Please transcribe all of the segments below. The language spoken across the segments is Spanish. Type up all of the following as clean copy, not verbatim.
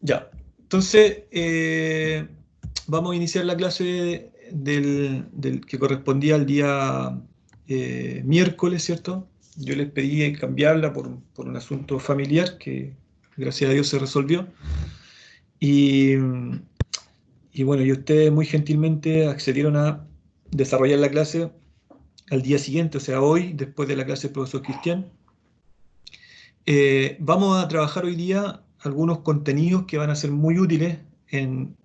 Ya, entonces vamos a iniciar la clase del que correspondía al día miércoles, ¿cierto? Yo les pedí cambiarla por un asunto familiar que gracias a Dios se resolvió. Y, y bueno, y ustedes muy gentilmente accedieron a desarrollar la clase al día siguiente, o sea, hoy, después de la clase del profesor Cristian. Vamos a trabajar hoy día algunos contenidos que van a ser muy útiles en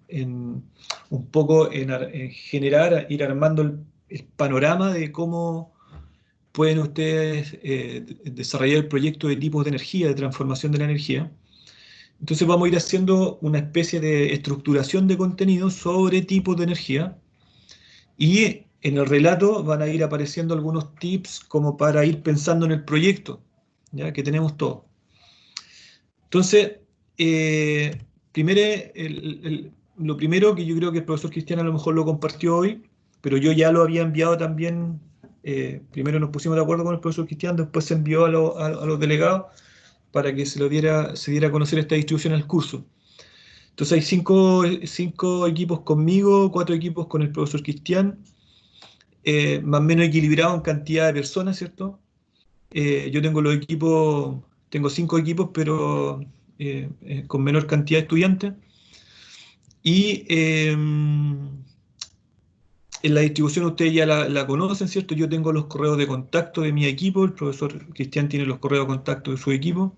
un poco en generar, ir armando el panorama de cómo pueden ustedes desarrollar el proyecto de tipos de energía, de transformación de la energía. Entonces vamos a ir haciendo una especie de estructuración de contenidos sobre tipos de energía y en el relato van a ir apareciendo algunos tips como para ir pensando en el proyecto, ya que tenemos todo. Entonces, primero, lo primero que yo creo que el profesor Cristian a lo mejor lo compartió hoy, pero yo ya lo había enviado también. Primero nos pusimos de acuerdo con el profesor Cristian, después se envió a los delegados para que se diera a conocer esta distribución al curso. Entonces hay cinco equipos conmigo, 4 equipos con el profesor Cristian, más o menos equilibrado en cantidad de personas, ¿cierto? Yo tengo los equipos, tengo 5 equipos, pero con menor cantidad de estudiantes. Y en la distribución ustedes ya la conocen, ¿cierto? Yo tengo los correos de contacto de mi equipo, el profesor Cristian tiene los correos de contacto de su equipo.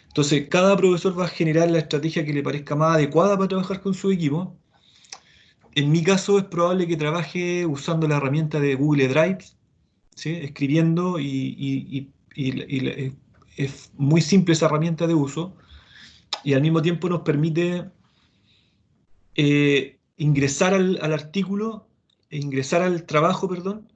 Entonces, cada profesor va a generar la estrategia que le parezca más adecuada para trabajar con su equipo. En mi caso, es probable que trabaje usando la herramienta de Google Drive, ¿sí? Escribiendo es muy simple esa herramienta de uso y al mismo tiempo nos permite ingresar al artículo, ingresar al trabajo, perdón,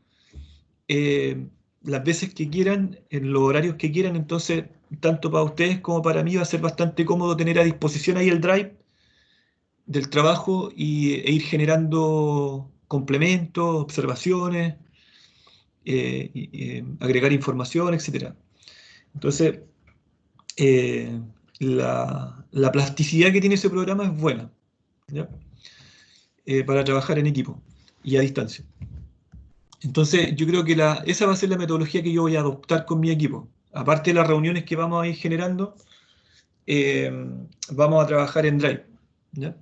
eh, las veces que quieran, en los horarios que quieran. Entonces, tanto para ustedes como para mí va a ser bastante cómodo tener a disposición ahí el drive del trabajo e ir generando complementos, observaciones, agregar información, etcétera. Entonces, la plasticidad que tiene ese programa es buena, ¿ya? Para trabajar en equipo y a distancia. Entonces, yo creo que esa va a ser la metodología que yo voy a adoptar con mi equipo. Aparte de las reuniones que vamos a ir generando, eh, vamos a trabajar en Drive, ¿ya?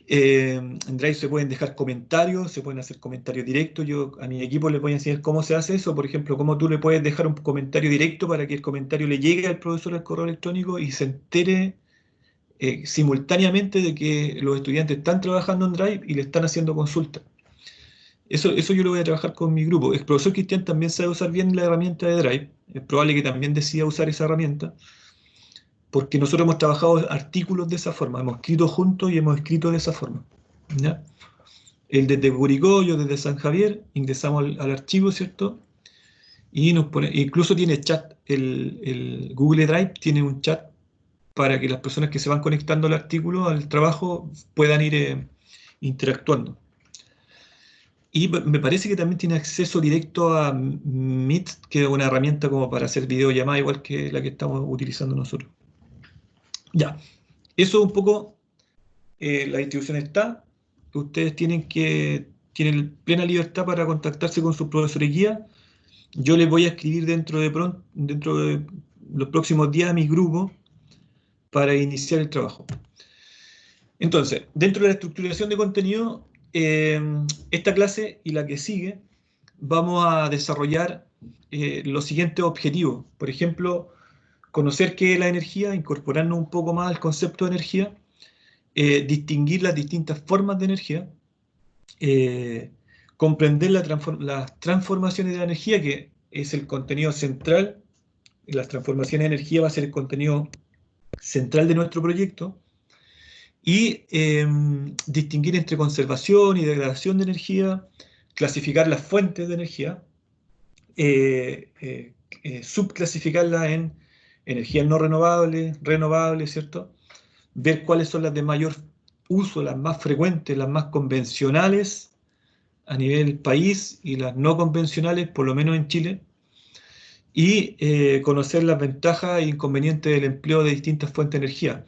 En Drive se pueden dejar comentarios, se pueden hacer comentarios directos. Yo a mi equipo les voy a enseñar cómo se hace eso. Por ejemplo, cómo tú le puedes dejar un comentario directo para que el comentario le llegue al profesor al correo electrónico y se entere simultáneamente de que los estudiantes están trabajando en Drive y le están haciendo consultas. Eso yo lo voy a trabajar con mi grupo. El profesor Cristian también sabe usar bien la herramienta de Drive. Es probable que también decida usar esa herramienta, porque nosotros hemos trabajado artículos de esa forma, hemos escrito juntos y hemos escrito de esa forma, ¿ya? Él desde Curicó, yo desde San Javier, ingresamos al archivo, ¿cierto? Y nos pone, incluso tiene chat, el Google Drive tiene un chat para que las personas que se van conectando al artículo, al trabajo, puedan ir interactuando. Y me parece que también tiene acceso directo a Meet, que es una herramienta como para hacer videollamada, igual que la que estamos utilizando nosotros. Ya, eso un poco, la distribución está. Ustedes tienen plena libertad para contactarse con sus profesores guía. Yo les voy a escribir dentro de los próximos días a mi grupo para iniciar el trabajo. Entonces, dentro de la estructuración de contenido, esta clase y la que sigue, vamos a desarrollar los siguientes objetivos. Por ejemplo, conocer qué es la energía, incorporarnos un poco más al concepto de energía, distinguir las distintas formas de energía, eh, comprender las transformaciones de la energía, que es el contenido central. Las transformaciones de energía va a ser el contenido central de nuestro proyecto. Y distinguir entre conservación y degradación de energía, clasificar las fuentes de energía, subclasificarlas en energías no renovables, renovables, ¿cierto? Ver cuáles son las de mayor uso, las más frecuentes, las más convencionales a nivel país y las no convencionales, por lo menos en Chile, y conocer las ventajas e inconvenientes del empleo de distintas fuentes de energía.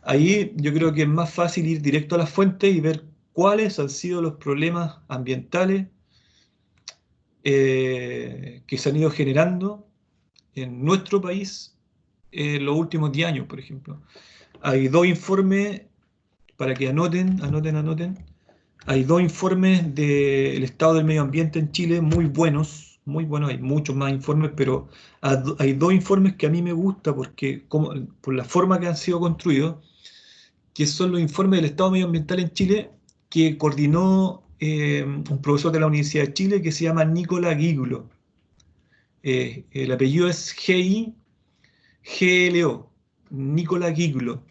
Ahí yo creo que es más fácil ir directo a las fuentes y ver cuáles han sido los problemas ambientales que se han ido generando en nuestro país en los últimos 10 años, por ejemplo. Hay dos informes, para que anoten. Hay dos informes del estado del medio ambiente en Chile muy buenos, hay muchos más informes, pero hay dos informes que a mí me gusta porque, por la forma que han sido construidos, que son los informes del estado medioambiental en Chile, que coordinó un profesor de la Universidad de Chile que se llama Nicola Giglo. El apellido es Glo, Nicola Giglo.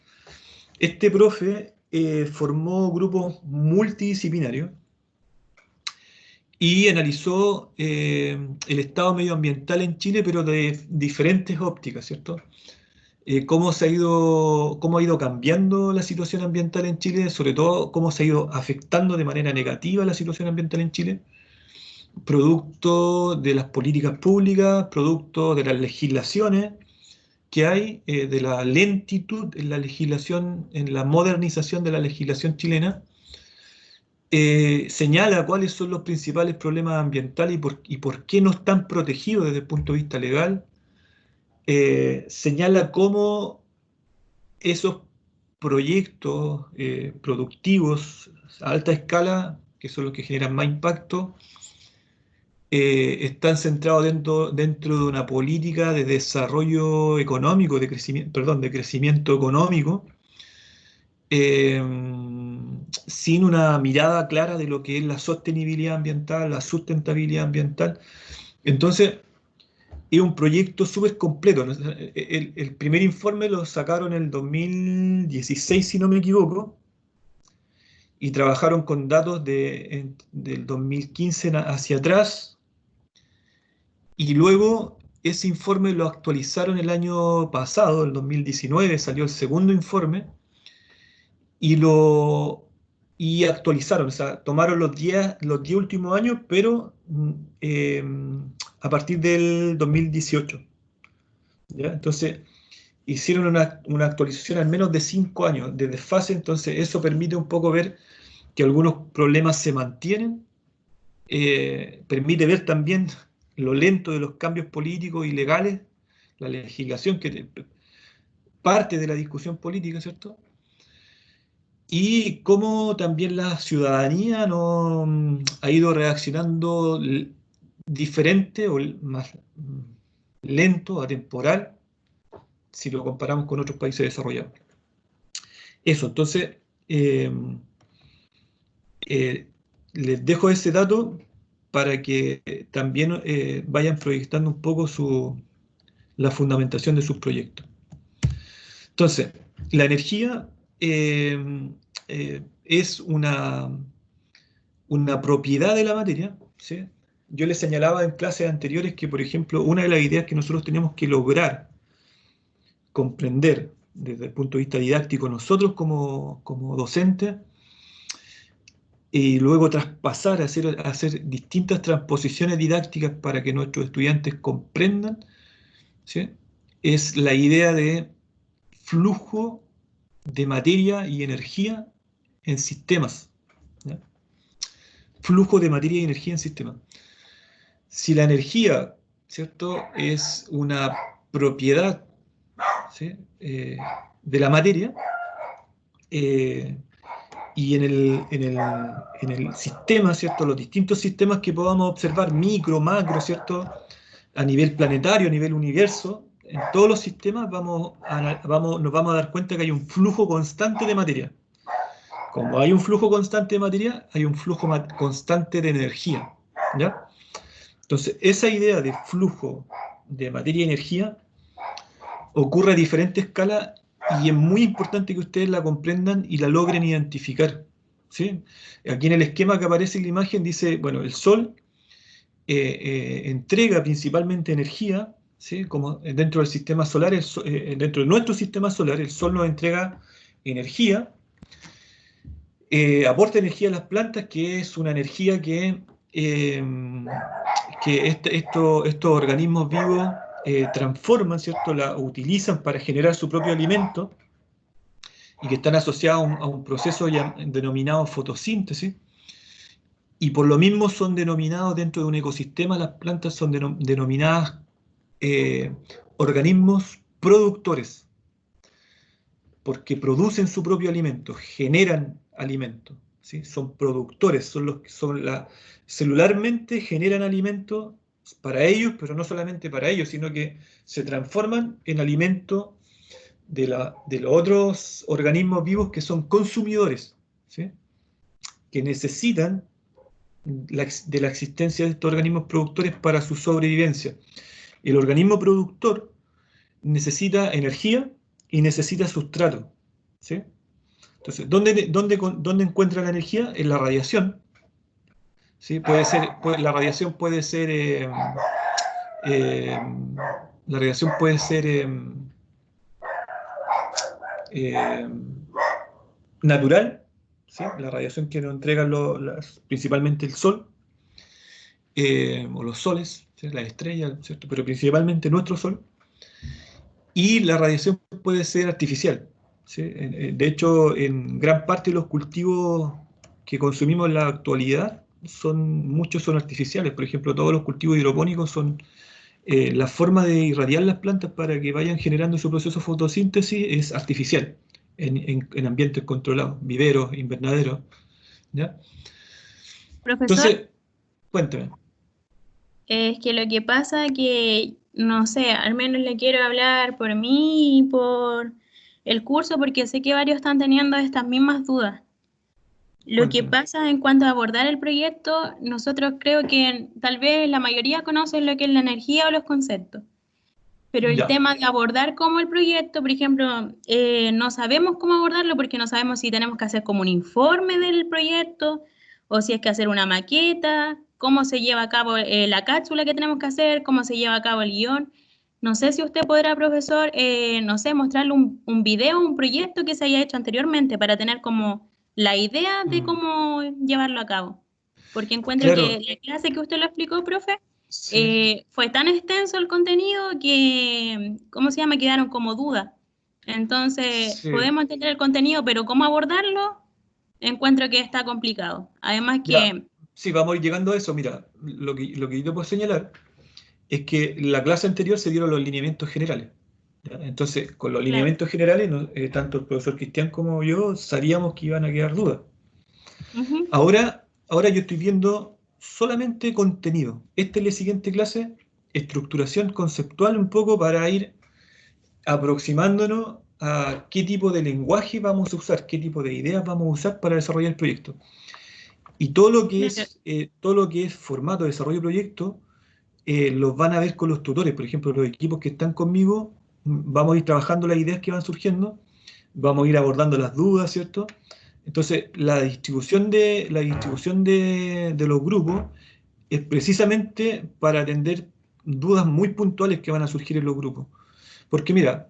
Este profe formó grupos multidisciplinarios y analizó el estado medioambiental en Chile, pero de diferentes ópticas, ¿cierto? Cómo ha ido cambiando la situación ambiental en Chile, sobre todo cómo se ha ido afectando de manera negativa la situación ambiental en Chile, producto de las políticas públicas, producto de las legislaciones que hay, de la lentitud en la legislación, en la modernización de la legislación chilena. Señala cuáles son los principales problemas ambientales y por qué no están protegidos desde el punto de vista legal. Señala cómo esos proyectos productivos a alta escala, que son los que generan más impacto, están centrados dentro de una política de desarrollo económico, de crecimiento, perdón, de crecimiento económico, eh, sin una mirada clara de lo que es la sostenibilidad ambiental, la sustentabilidad ambiental. Entonces, es un proyecto súper completo, ¿no? El primer informe lo sacaron en el 2016, si no me equivoco, y trabajaron con datos del 2015 hacia atrás, y luego ese informe lo actualizaron el año pasado, el 2019, salió el segundo informe, y y actualizaron, o sea, tomaron los 10 últimos años, pero eh, a partir del 2018. ¿Ya? Entonces, hicieron una actualización al menos de 5 años de desfase, entonces eso permite un poco ver que algunos problemas se mantienen, permite ver también lo lento de los cambios políticos y legales, la legislación que parte de la discusión política, ¿cierto? Y cómo también la ciudadanía no ha ido reaccionando diferente o más lento, atemporal, si lo comparamos con otros países desarrollados. Eso, entonces, eh, eh, les dejo ese dato para que también vayan proyectando un poco la fundamentación de sus proyectos. Entonces, la energía es una propiedad de la materia, ¿sí? Yo les señalaba en clases anteriores que, por ejemplo, una de las ideas que nosotros tenemos que lograr comprender desde el punto de vista didáctico nosotros como docentes, y luego traspasar, hacer distintas transposiciones didácticas para que nuestros estudiantes comprendan, ¿sí? Es la idea de flujo de materia y energía en sistemas, ¿ya? Flujo de materia y energía en sistemas. Si la energía, ¿cierto?, es una propiedad, ¿sí?, de la materia, eh, y en el sistema, ¿cierto?, los distintos sistemas que podamos observar, micro, macro, ¿cierto?, a nivel planetario, a nivel universo, en todos los sistemas nos vamos a dar cuenta que hay un flujo constante de materia. Como hay un flujo constante de materia, hay un flujo constante de energía, ¿ya? Entonces, esa idea de flujo de materia y energía ocurre a diferentes escalas y es muy importante que ustedes la comprendan y la logren identificar, ¿sí? Aquí en el esquema que aparece en la imagen dice, bueno, el Sol entrega principalmente energía, ¿sí? Como dentro del sistema solar, dentro de nuestro sistema solar, el Sol nos entrega energía, aporta energía a las plantas, que es una energía que estos organismos vivos transforman, ¿cierto? La utilizan para generar su propio alimento. y que están asociadas a un proceso denominado fotosíntesis, y por lo mismo son denominados dentro de un ecosistema, las plantas son denominadas organismos productores, porque producen su propio alimento, generan alimento, ¿sí? Son productores, celularmente generan alimento para ellos, pero no solamente para ellos, sino que se transforman en alimento de los otros organismos vivos que son consumidores, ¿sí? Que necesitan de la existencia de estos organismos productores para su sobrevivencia. El organismo productor necesita energía y necesita sustrato, ¿sí? Entonces, ¿dónde encuentra la energía? En la radiación, ¿sí? La radiación puede ser, eh, la radiación puede ser eh, natural, ¿sí? La radiación que nos entrega principalmente el Sol, o los soles, ¿sí? Las estrellas, ¿cierto? Pero principalmente nuestro Sol. Y la radiación puede ser artificial, ¿sí? De hecho, en gran parte de los cultivos que consumimos en la actualidad, muchos son artificiales. Por ejemplo, todos los cultivos hidropónicos son la forma de irradiar las plantas para que vayan generando su proceso de fotosíntesis es artificial, en ambientes controlados, viveros, invernaderos, ¿ya? Profesor, Entonces, cuéntame. es que lo que pasa que, no sé, al menos le quiero hablar por mí y por el curso, porque sé que varios están teniendo estas mismas dudas. Lo que Cuéntame. pasa en cuanto a abordar el proyecto, nosotros creo que tal vez la mayoría conocen lo que es la energía o los conceptos, pero el Ya. tema de abordar como el proyecto, por ejemplo, no sabemos cómo abordarlo porque no sabemos si tenemos que hacer como un informe del proyecto o si es que hacer una maqueta, cómo se lleva a cabo la cápsula que tenemos que hacer, cómo se lleva a cabo el guión. No sé si usted podrá, profesor, no sé, mostrarle un video, un proyecto que se haya hecho anteriormente para tener como la idea de Mm. cómo llevarlo a cabo. Porque encuentro que Claro, la clase que usted lo explicó, profe, sí. fue tan extenso el contenido que, ¿cómo se llama? Quedaron como dudas. Entonces, Sí. podemos entender el contenido, pero cómo abordarlo, encuentro que está complicado. Además Ya, que, sí, vamos a ir llegando a eso. Mira, lo que yo te puedo señalar es que en la clase anterior se dieron los lineamientos generales. ¿Ya? Entonces, con los claro. lineamientos generales, tanto el profesor Cristian como yo sabíamos que iban a quedar dudas. Ujú. Ahora yo estoy viendo solamente contenido. Esta es la siguiente clase, estructuración conceptual un poco para ir aproximándonos a qué tipo de lenguaje vamos a usar, qué tipo de ideas vamos a usar para desarrollar el proyecto. Y Claro. todo lo que es formato de desarrollo de proyecto, los van a ver con los tutores. Por ejemplo, los equipos que están conmigo, vamos a ir trabajando las ideas que van surgiendo, vamos a ir abordando las dudas, ¿cierto? Entonces, la distribución de los grupos es precisamente para atender dudas muy puntuales que van a surgir en los grupos. Porque mira,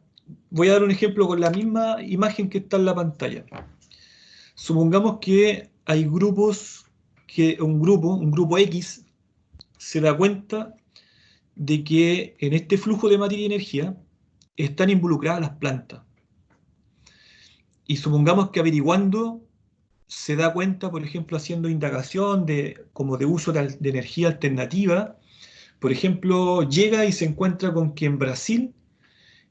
voy a dar un ejemplo con la misma imagen que está en la pantalla. Supongamos que hay grupos, un grupo X, se da cuenta de que en este flujo de materia y energía están involucradas las plantas. Y supongamos que averiguando se da cuenta, por ejemplo, haciendo indagación como de uso de energía alternativa, por ejemplo, llega y se encuentra con que en Brasil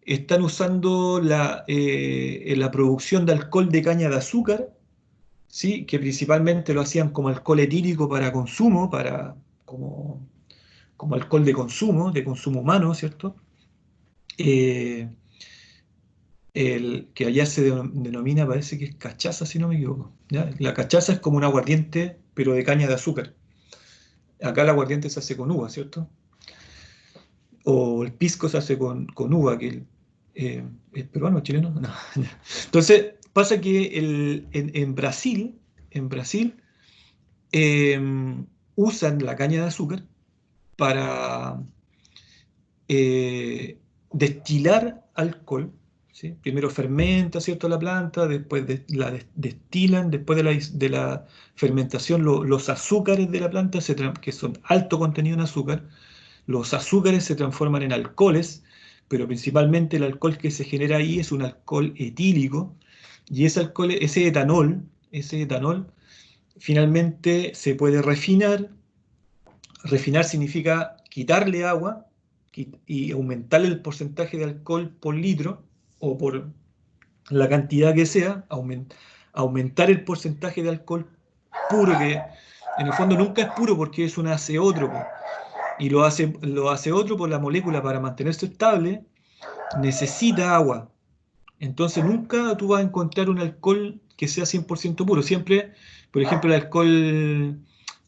están usando en la producción de alcohol de caña de azúcar, ¿sí? Que principalmente lo hacían como alcohol etílico para consumo, como alcohol de consumo humano, ¿cierto? Eh, que allá se denomina, parece que es cachaza, si no me equivoco, ¿ya? La cachaza es como un aguardiente, pero de caña de azúcar. Acá el aguardiente se hace con uva, ¿cierto? O el pisco se hace con uva, ¿es peruano o chileno? No. Entonces, pasa que en Brasil eh, usan la caña de azúcar para destilar alcohol, ¿sí? Primero fermenta, ¿cierto? La planta, después destilan, después de la fermentación los azúcares de la planta, que son alto contenido en azúcar, los azúcares se transforman en alcoholes, pero principalmente el alcohol que se genera ahí es un alcohol etílico, Y ese alcohol, ese etanol, finalmente se puede refinar. Refinar significa quitarle agua y aumentar el porcentaje de alcohol por litro o por la cantidad que sea, aumentar el porcentaje de alcohol puro, que en el fondo nunca es puro porque es un azeótropo. Y lo azeótropo, la molécula, para mantenerse estable, necesita agua. Entonces nunca tú vas a encontrar un alcohol que sea 100% puro. Siempre, por ejemplo, el alcohol,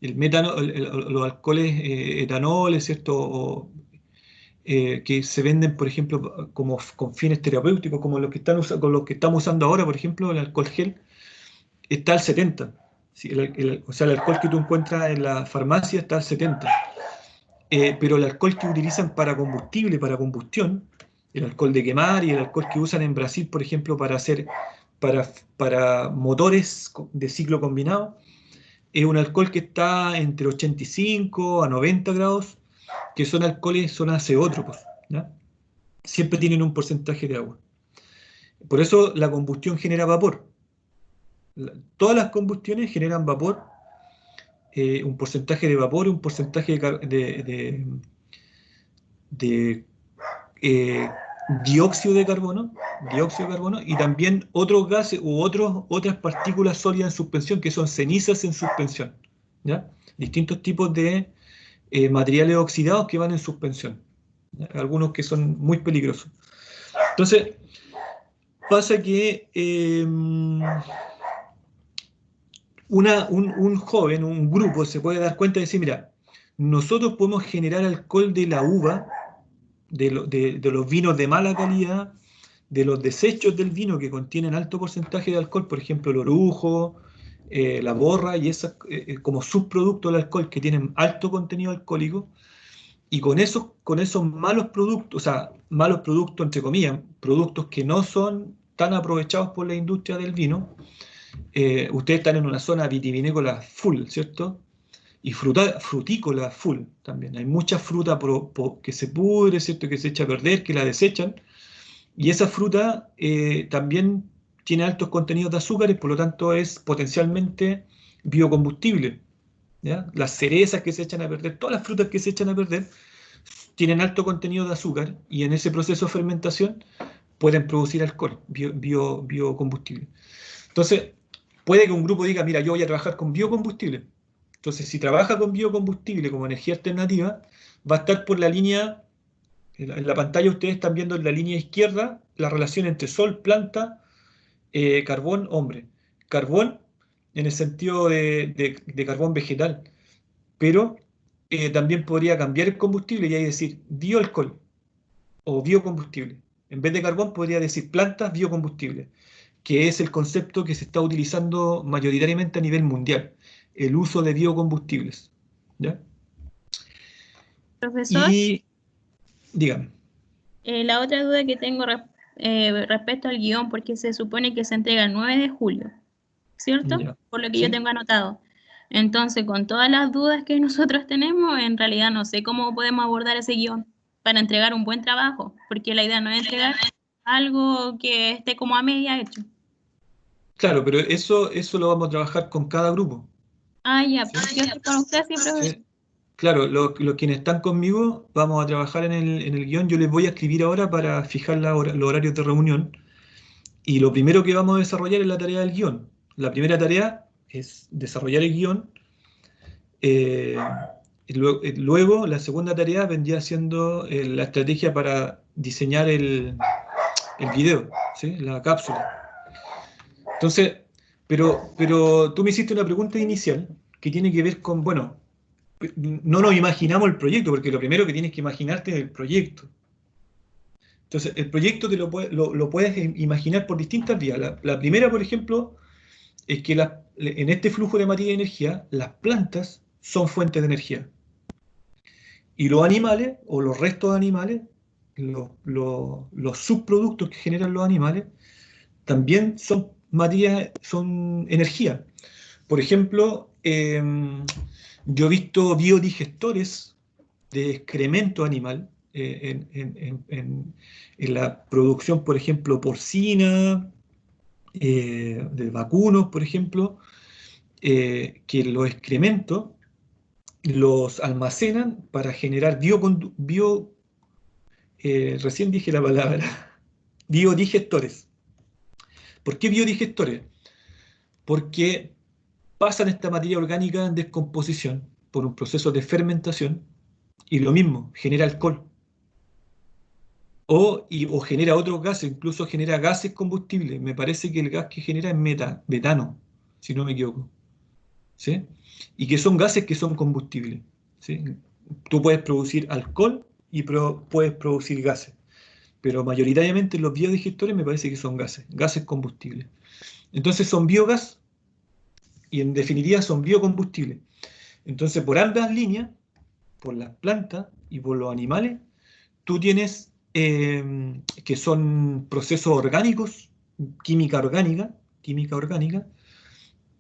el metano, los alcoholes etanoles, ¿cierto? Que se venden, por ejemplo, como con fines terapéuticos, como los que con los que estamos usando ahora, por ejemplo, el alcohol gel, está al 70. Sí, o sea, el alcohol que tú encuentras en la farmacia está al 70. Pero el alcohol que utilizan para combustible, para combustión, el alcohol de quemar y el alcohol que usan en Brasil, por ejemplo, para motores de ciclo combinado, es un alcohol que está entre 85 a 90 grados, que son alcoholes, son azeótropos, ¿ya? Siempre tienen un porcentaje de agua. Por eso la combustión genera vapor. Todas las combustiones generan vapor, un porcentaje de vapor, un porcentaje de eh, dióxido de carbono y también otros gases u otras partículas sólidas en suspensión, que son cenizas en suspensión, ¿ya? Distintos tipos de materiales oxidados que van en suspensión, ¿ya? Algunos que son muy peligrosos. Entonces, pasa que un joven, un grupo, se puede dar cuenta y decir, mira, nosotros podemos generar alcohol de la uva, de los vinos de mala calidad, de los desechos del vino que contienen alto porcentaje de alcohol, por ejemplo, el orujo, la borra y esas como subproductos del alcohol que tienen alto contenido alcohólico, y con esos malos productos, o sea, malos productos entre comillas, productos que no son tan aprovechados por la industria del vino, ustedes están en una zona vitivinícola full, ¿cierto? Y frutícola full también. Hay mucha fruta que se pudre, ¿cierto? Que se echa a perder, que la desechan. Y esa fruta también tiene altos contenidos de azúcares, por lo tanto es potencialmente biocombustible, ¿ya? Las cerezas que se echan a perder, todas las frutas que se echan a perder, tienen alto contenido de azúcar y en ese proceso de fermentación pueden producir alcohol, biocombustible. Entonces, puede que un grupo diga, mira, yo voy a trabajar con biocombustible. Entonces, si trabaja con biocombustible como energía alternativa, va a estar por la línea, en la pantalla ustedes están viendo en la línea izquierda la relación entre sol, planta, carbón, hombre. Carbón en el sentido de carbón vegetal, pero también podría cambiar el combustible y ahí decir bioalcohol o biocombustible. En vez de carbón podría decir plantas, biocombustible, que es el concepto que se está utilizando mayoritariamente a nivel mundial, el uso de biocombustibles, ¿ya? Profesor, Y dígame. la otra duda que tengo respecto al guión, porque se supone que se entrega el 9 de julio, ¿cierto? Ya. Por lo que yo ¿Sí? tengo anotado. Entonces, con todas las dudas que nosotros tenemos, en realidad no sé cómo podemos abordar ese guión para entregar un buen trabajo, porque la idea no es entregar algo que esté como a media hecho. Claro, pero eso lo vamos a trabajar con cada grupo. Ah, ya, ¿Sí? pues yo estoy con usted, sí, profesor. ¿Sí? Claro, los quienes están conmigo vamos a trabajar en el guión. Yo les voy a escribir ahora para fijar los horarios de reunión. Y lo primero que vamos a desarrollar es la tarea del guión. La primera tarea es desarrollar el guión. eh, Luego, la segunda tarea vendría siendo la estrategia para diseñar el video, ¿sí? La cápsula. Entonces, pero tú me hiciste una pregunta inicial que tiene que ver con, bueno, no nos imaginamos el proyecto, porque lo primero que tienes que imaginarte es el proyecto. Entonces, el proyecto lo puedes imaginar por distintas vías. La primera, por ejemplo, es que en este flujo de materia y energía, las plantas son fuentes de energía. Y los animales, o los restos de animales, los subproductos que generan los animales, también son materia, son energía. Por ejemplo, yo he visto biodigestores de excremento animal en la producción, por ejemplo, porcina, de vacunos, por ejemplo, que los excrementos los almacenan para generar recién dije la palabra, biodigestores. ¿Por qué biodigestores? Porque pasan esta materia orgánica en descomposición por un proceso de fermentación y lo mismo, genera alcohol. O genera otros gases, incluso genera gases combustibles. Me parece que el gas que genera es metano, si no me equivoco. ¿Sí? Y que son gases que son combustibles. ¿Sí? Tú puedes producir alcohol y puedes producir gases, pero mayoritariamente los biodigestores me parece que son gases combustibles. Entonces son biogás y en definitiva son biocombustibles. Entonces por ambas líneas, por las plantas y por los animales, tú tienes que son procesos orgánicos, química orgánica.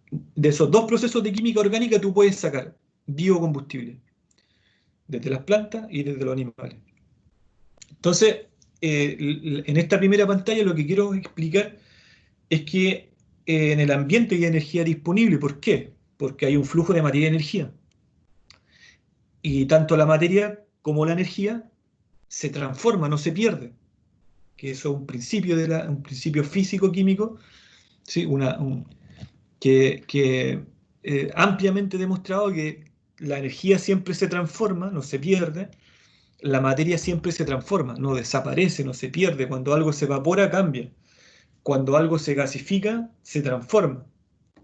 De esos dos procesos de química orgánica tú puedes sacar biocombustible, desde las plantas y desde los animales. Entonces, en esta primera pantalla lo que quiero explicar es que en el ambiente hay energía disponible. ¿Por qué? Porque hay un flujo de materia y energía. Y tanto la materia como la energía se transforma, no se pierde. Que eso es un principio, un principio físico-químico, ¿sí? Que ampliamente demostrado que la energía siempre se transforma, no se pierde. La materia siempre se transforma, no desaparece, no se pierde. Cuando algo se evapora, cambia. Cuando algo se gasifica, se transforma.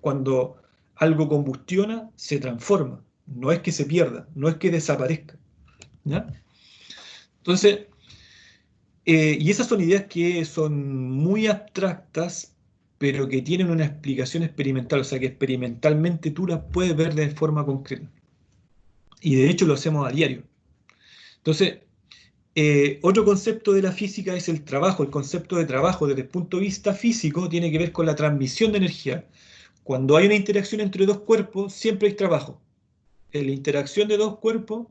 Cuando algo combustiona, se transforma. No es que se pierda, no es que desaparezca. ¿Ya? Entonces, y esas son ideas que son muy abstractas, pero que tienen una explicación experimental, o sea que experimentalmente tú las puedes ver de forma concreta. Y de hecho lo hacemos a diario. Entonces, otro concepto de la física es el trabajo. El concepto de trabajo desde el punto de vista físico tiene que ver con la transmisión de energía. Cuando hay una interacción entre dos cuerpos, siempre hay trabajo. En la interacción de dos cuerpos,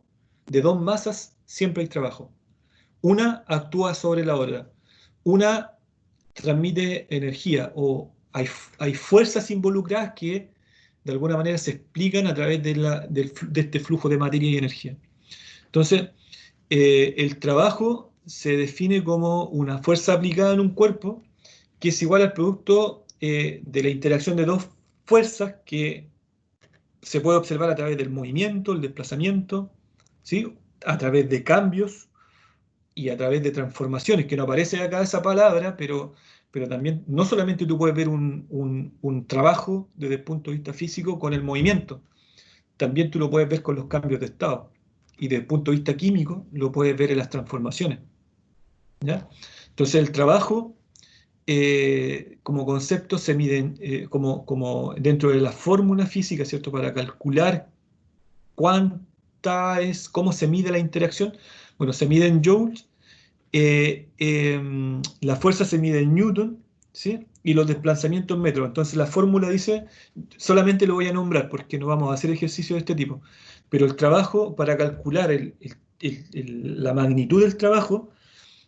de dos masas, siempre hay trabajo. Una actúa sobre la otra. Una transmite energía o hay fuerzas involucradas que de alguna manera se explican a través de este flujo de materia y energía. Entonces, el trabajo se define como una fuerza aplicada en un cuerpo que es igual al producto de la interacción de dos fuerzas que se puede observar a través del movimiento, el desplazamiento, ¿sí? A través de cambios y a través de transformaciones, que no aparece acá esa palabra, pero también no solamente tú puedes ver un trabajo desde el punto de vista físico con el movimiento, también tú lo puedes ver con los cambios de estado. Y desde el punto de vista químico lo puedes ver en las transformaciones. ¿Ya? Entonces el trabajo como concepto se mide como dentro de la fórmula física, ¿cierto? Para calcular cómo se mide la interacción. Bueno, se mide en joules, la fuerza se mide en newton, ¿sí? Y los desplazamientos en metros. Entonces la fórmula dice, solamente lo voy a nombrar porque no vamos a hacer ejercicios de este tipo, pero el trabajo, para calcular la magnitud del trabajo,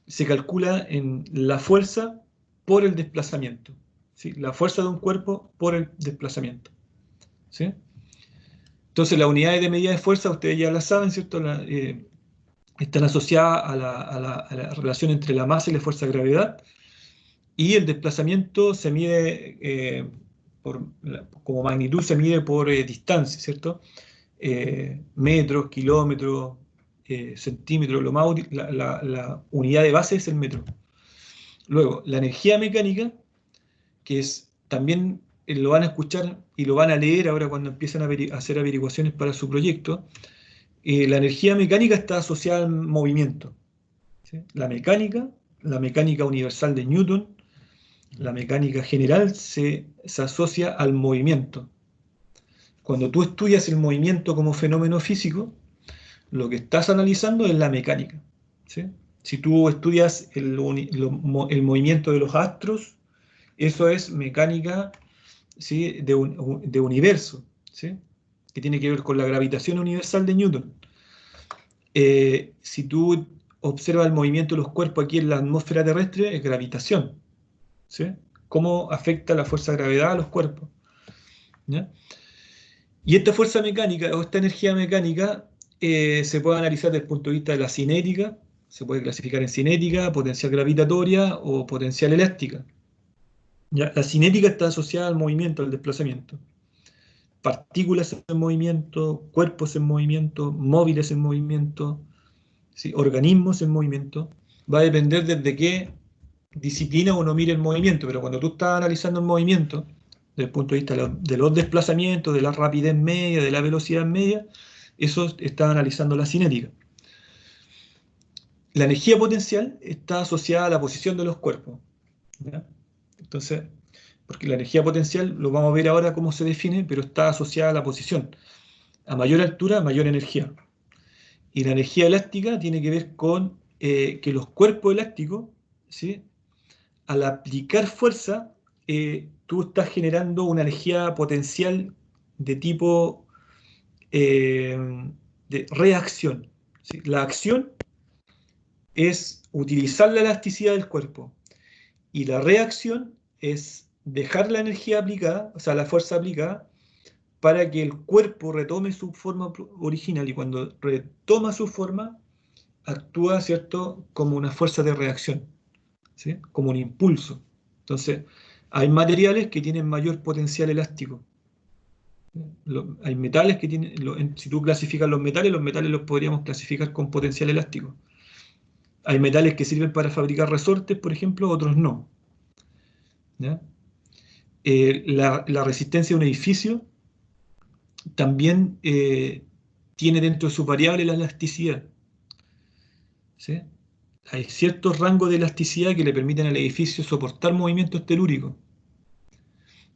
se calcula en la fuerza por el desplazamiento, ¿sí? La fuerza de un cuerpo por el desplazamiento, ¿sí? Entonces las unidades de medida de fuerza, ustedes ya las saben, ¿cierto? Están asociadas a la relación entre la masa y la fuerza de gravedad, y el desplazamiento se mide como magnitud, se mide por distancia, ¿cierto? Metros, kilómetros, centímetros, la unidad de base es el metro. Luego, la energía mecánica, que es también lo van a escuchar y lo van a leer ahora cuando empiezan a hacer averiguaciones para su proyecto. La energía mecánica está asociada al movimiento, ¿sí? La mecánica universal de Newton, la mecánica general se asocia al movimiento. Cuando tú estudias el movimiento como fenómeno físico, lo que estás analizando es la mecánica, ¿sí? Si tú estudias el movimiento de los astros, eso es mecánica, ¿sí? de universo, ¿sí? Que tiene que ver con la gravitación universal de Newton. Si tú observas el movimiento de los cuerpos aquí en la atmósfera terrestre, es gravitación, ¿sí? cómo afecta la fuerza de gravedad a los cuerpos, ¿ya? Y esta fuerza mecánica o esta energía mecánica se puede analizar desde el punto de vista de la cinética, se puede clasificar en cinética, potencial gravitatoria o potencial elástica. ¿Ya? La cinética está asociada al movimiento, al desplazamiento. Partículas en movimiento, cuerpos en movimiento, móviles en movimiento, ¿sí? Organismos en movimiento. Va a depender desde qué disciplina uno mire el movimiento, pero cuando tú estás analizando el movimiento, desde el punto de vista de los desplazamientos, de la rapidez media, de la velocidad media, eso está analizando la cinética. La energía potencial está asociada a la posición de los cuerpos, ¿ya? Entonces, porque la energía potencial, lo vamos a ver ahora cómo se define, pero está asociada a la posición. A mayor altura, mayor energía. Y la energía elástica tiene que ver con que los cuerpos elásticos, ¿sí? Al aplicar fuerza, tú estás generando una energía potencial de tipo de reacción, ¿sí? La acción es utilizar la elasticidad del cuerpo y la reacción es dejar la energía aplicada, o sea, la fuerza aplicada, para que el cuerpo retome su forma original, y cuando retoma su forma, actúa, ¿cierto?, como una fuerza de reacción, ¿sí? Como un impulso. Entonces, hay materiales que tienen mayor potencial elástico. Hay metales que tienen, si tú clasificas los metales los podríamos clasificar con potencial elástico. Hay metales que sirven para fabricar resortes, por ejemplo, otros no, ¿ya? La resistencia de un edificio también tiene dentro de sus variables la elasticidad, ¿sí? Hay ciertos rangos de elasticidad que le permiten al edificio soportar movimientos telúricos.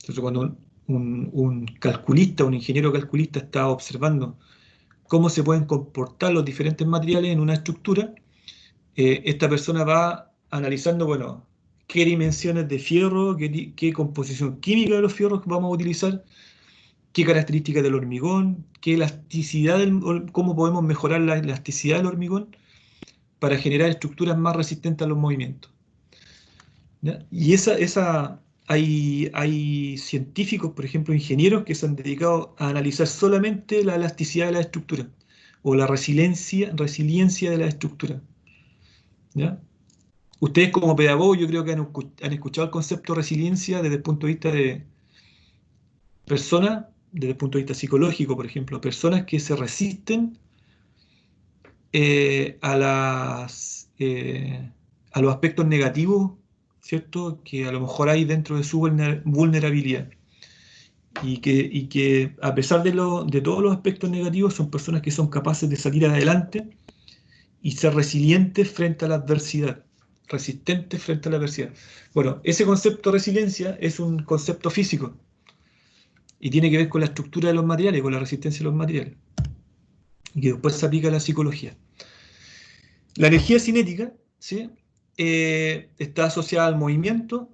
Entonces, cuando un calculista, un ingeniero calculista está observando cómo se pueden comportar los diferentes materiales en una estructura, esta persona va analizando, bueno, qué dimensiones de fierro, qué composición química de los fierros vamos a utilizar, qué características del hormigón, qué elasticidad, cómo podemos mejorar la elasticidad del hormigón para generar estructuras más resistentes a los movimientos, ¿ya? Y hay científicos, por ejemplo, ingenieros, que se han dedicado a analizar solamente la elasticidad de la estructura o la resiliencia de la estructura, ¿ya? Ustedes como pedagogos yo creo que han escuchado el concepto de resiliencia desde el punto de vista de personas, desde el punto de vista psicológico, por ejemplo, personas que se resisten a los aspectos negativos, ¿cierto?, que a lo mejor hay dentro de su vulnerabilidad. Y que a pesar de todos los aspectos negativos, son personas que son capaces de salir adelante y ser resilientes frente a la adversidad, resistentes frente a la adversidad. Bueno, ese concepto de resiliencia es un concepto físico y tiene que ver con la estructura de los materiales, con la resistencia de los materiales, y que después se aplica a la psicología. La energía cinética, ¿sí?, está asociada al movimiento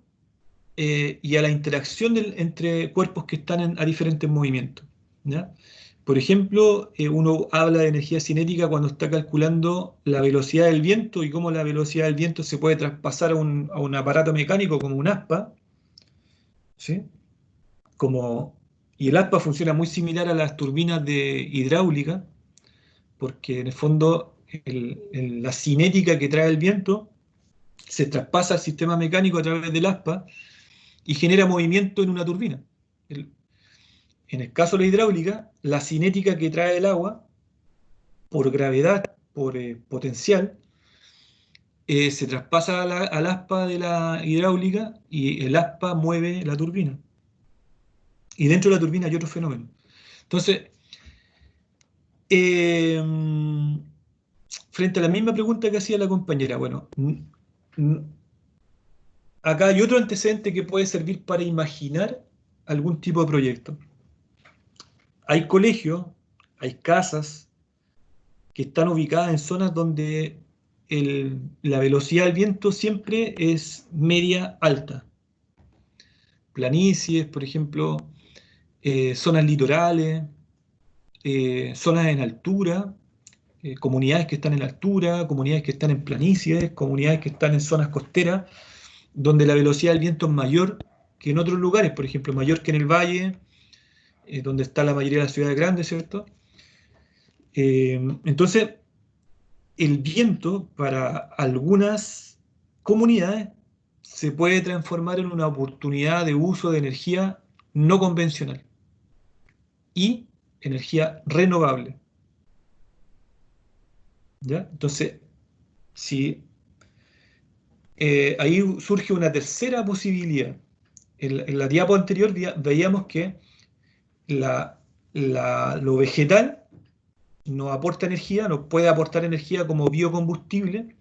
y a la interacción entre cuerpos que están a diferentes movimientos, ¿ya? Por ejemplo, uno habla de energía cinética cuando está calculando la velocidad del viento y cómo la velocidad del viento se puede traspasar a un aparato mecánico como un aspa, ¿sí? Y el aspa funciona muy similar a las turbinas de hidráulica, porque en el fondo la cinética que trae el viento se traspasa al sistema mecánico a través del aspa y genera movimiento en una turbina. En el caso de la hidráulica, la cinética que trae el agua, por gravedad, por potencial, se traspasa al aspa de la hidráulica y el aspa mueve la turbina. Y dentro de la turbina hay otro fenómeno. Entonces, frente a la misma pregunta que hacía la compañera, bueno, acá hay otro antecedente que puede servir para imaginar algún tipo de proyecto. Hay colegios, hay casas que están ubicadas en zonas donde la velocidad del viento siempre es media alta. Planicies, por ejemplo, zonas litorales, zonas en altura, comunidades que están en altura, comunidades que están en planicies, comunidades que están en zonas costeras, donde la velocidad del viento es mayor que en otros lugares, por ejemplo, mayor que en el valle, donde está la mayoría de las ciudades grandes, ¿cierto? Entonces, el viento para algunas comunidades se puede transformar en una oportunidad de uso de energía no convencional y energía renovable. ¿Ya? Entonces, si ahí surge una tercera posibilidad. En la diapo anterior veíamos que lo vegetal nos aporta energía, nos puede aportar energía como biocombustible.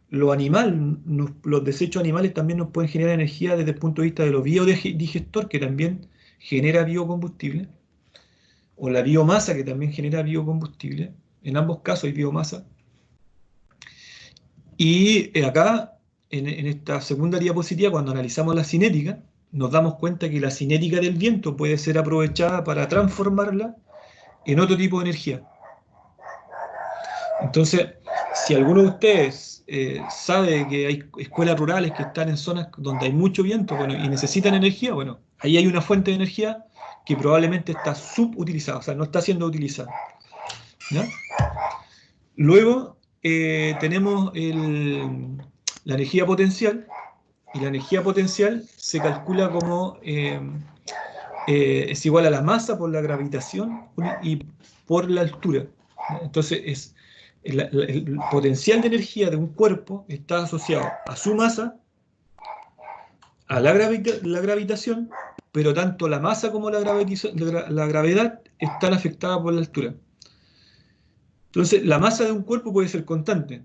Los desechos animales también nos pueden generar energía desde el punto de vista de los biodigestor, que también genera biocombustible, o la biomasa, que también genera biocombustible. En ambos casos hay biomasa. Y acá, en esta segunda diapositiva, cuando analizamos la cinética, nos damos cuenta que la cinética del viento puede ser aprovechada para transformarla en otro tipo de energía. Entonces, si alguno de ustedes sabe que hay escuelas rurales que están en zonas donde hay mucho viento, bueno, y necesitan energía, bueno, ahí hay una fuente de energía que probablemente está subutilizada, o sea, no está siendo utilizada. ¿Ya? Luego tenemos la energía potencial, y la energía potencial se calcula como es igual a la masa por la gravitación y por la altura. Entonces, el potencial de energía de un cuerpo está asociado a su masa, a la gravitación, pero tanto la masa como la gravedad están afectadas por la altura. Entonces, la masa de un cuerpo puede ser constante.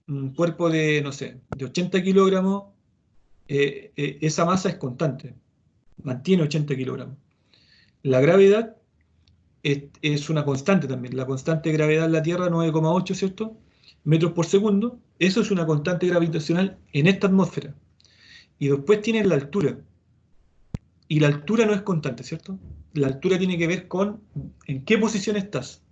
Un cuerpo de, no sé, de 80 kilogramos, esa masa es constante, mantiene 80 kilogramos. La gravedad es una constante también. La constante de gravedad en la Tierra, 9,8, ¿cierto? Metros por segundo. Eso es una constante gravitacional en esta atmósfera. Y después tienes la altura. Y la altura no es constante, ¿cierto? La altura tiene que ver con en qué posición estás.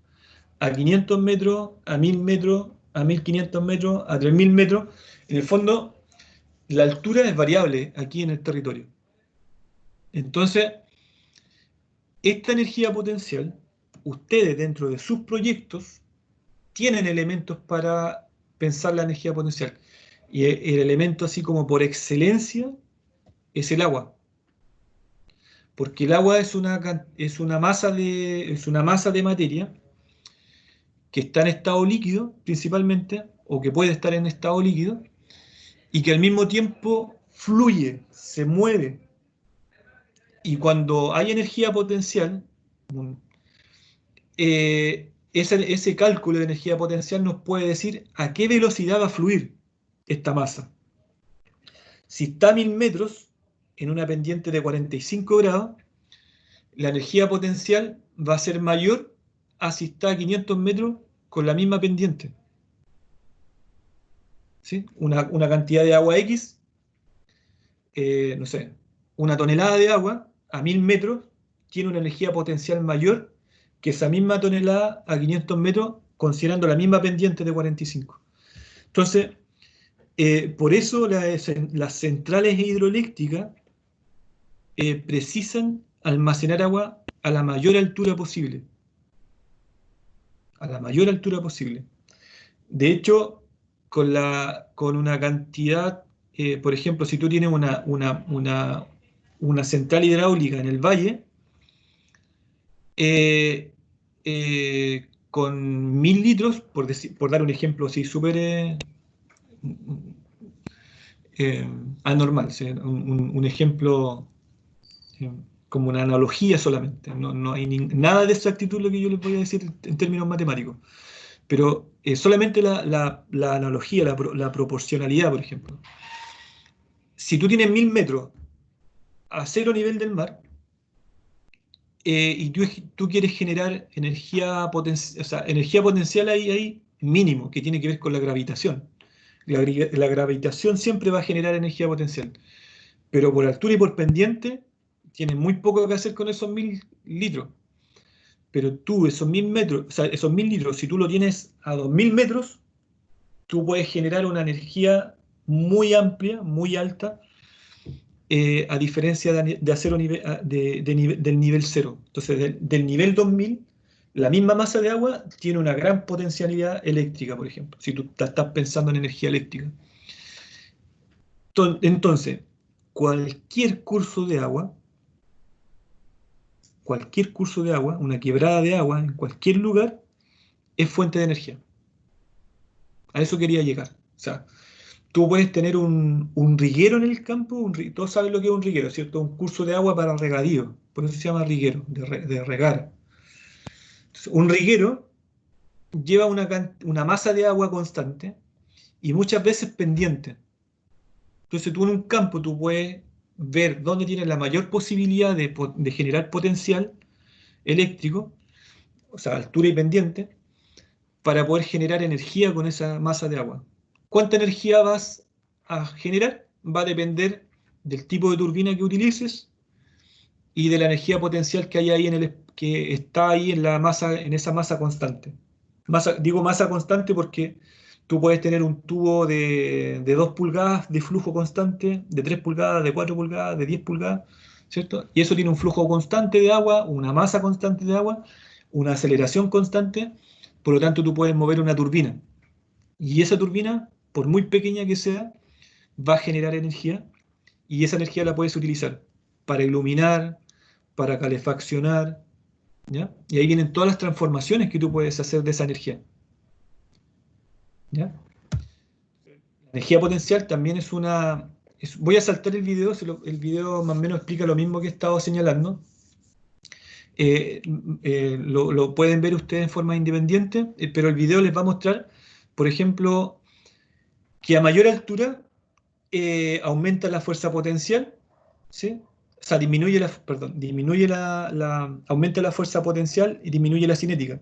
A 500 metros, a 1000 metros, a 1500 metros, a 3000 metros. En el fondo, la altura es variable aquí en el territorio. Entonces, esta energía potencial, ustedes dentro de sus proyectos tienen elementos para pensar la energía potencial. Y el elemento así como por excelencia es el agua. Porque el agua es una masa de materia que está en estado líquido principalmente, o que puede estar en estado líquido, y que al mismo tiempo fluye, se mueve. Y cuando hay energía potencial, ese cálculo de energía potencial nos puede decir a qué velocidad va a fluir esta masa. Si está a 1000 metros en una pendiente de 45 grados, la energía potencial va a ser mayor a si está a 500 metros con la misma pendiente. ¿Sí? Una cantidad de agua X, no sé, una tonelada de agua a 1000 metros tiene una energía potencial mayor que esa misma tonelada a 500 metros considerando la misma pendiente de 45. Entonces, por eso las centrales hidroeléctricas precisan almacenar agua a la mayor altura posible. A la mayor altura posible. De hecho, con una cantidad, por ejemplo, si tú tienes una central hidráulica en el valle, con 1000 litros, por dar un ejemplo así súper anormal, ¿sí? Un ejemplo como una analogía solamente, no hay nada de exactitud lo que yo les voy a decir en términos matemáticos, pero solamente la analogía, la proporcionalidad, por ejemplo. Si tú tienes 1000 metros a cero nivel del mar, y tú quieres generar energía potencial, o sea, energía potencial ahí mínimo, que tiene que ver con la gravitación. La gravitación siempre va a generar energía potencial, pero por altura y por pendiente tienes muy poco que hacer con esos 1000 litros. Pero tú esos 1000 metros, o sea, esos 1000 litros, si tú lo tienes a 2000 metros, tú puedes generar una energía muy amplia, muy alta, a diferencia de acero del nivel 0. Entonces, del nivel 2000, la misma masa de agua tiene una gran potencialidad eléctrica, por ejemplo, si tú estás pensando en energía eléctrica. Entonces, cualquier curso de agua, una quebrada de agua en cualquier lugar, es fuente de energía. A eso quería llegar. O sea, tú puedes tener un riguero en el campo, todos saben lo que es un riguero, ¿cierto? Un curso de agua para regadío, por eso se llama riguero, de regar. Entonces, un riguero lleva una masa de agua constante y muchas veces pendiente. Entonces tú en un campo tú puedes ver dónde tienes la mayor posibilidad de generar potencial eléctrico, o sea, altura y pendiente, para poder generar energía con esa masa de agua. ¿Cuánta energía vas a generar? Va a depender del tipo de turbina que utilices y de la energía potencial que hay ahí que está ahí en la masa, en esa masa constante. Digo masa constante porque tú puedes tener un tubo de 2 pulgadas de flujo constante, de 3 pulgadas, de 4 pulgadas, de 10 pulgadas, ¿cierto? Y eso tiene un flujo constante de agua, una masa constante de agua, una aceleración constante, por lo tanto tú puedes mover una turbina. Y esa turbina, por muy pequeña que sea, va a generar energía y esa energía la puedes utilizar para iluminar, para calefaccionar, ¿ya? Y ahí vienen todas las transformaciones que tú puedes hacer de esa energía, ¿ya? La energía potencial también es voy a saltar el video, el video más o menos explica lo mismo que he estado señalando. Lo pueden ver ustedes en forma independiente, pero el video les va a mostrar, por ejemplo, que a mayor altura aumenta la fuerza potencial, ¿sí? O sea, aumenta la fuerza potencial y disminuye la cinética.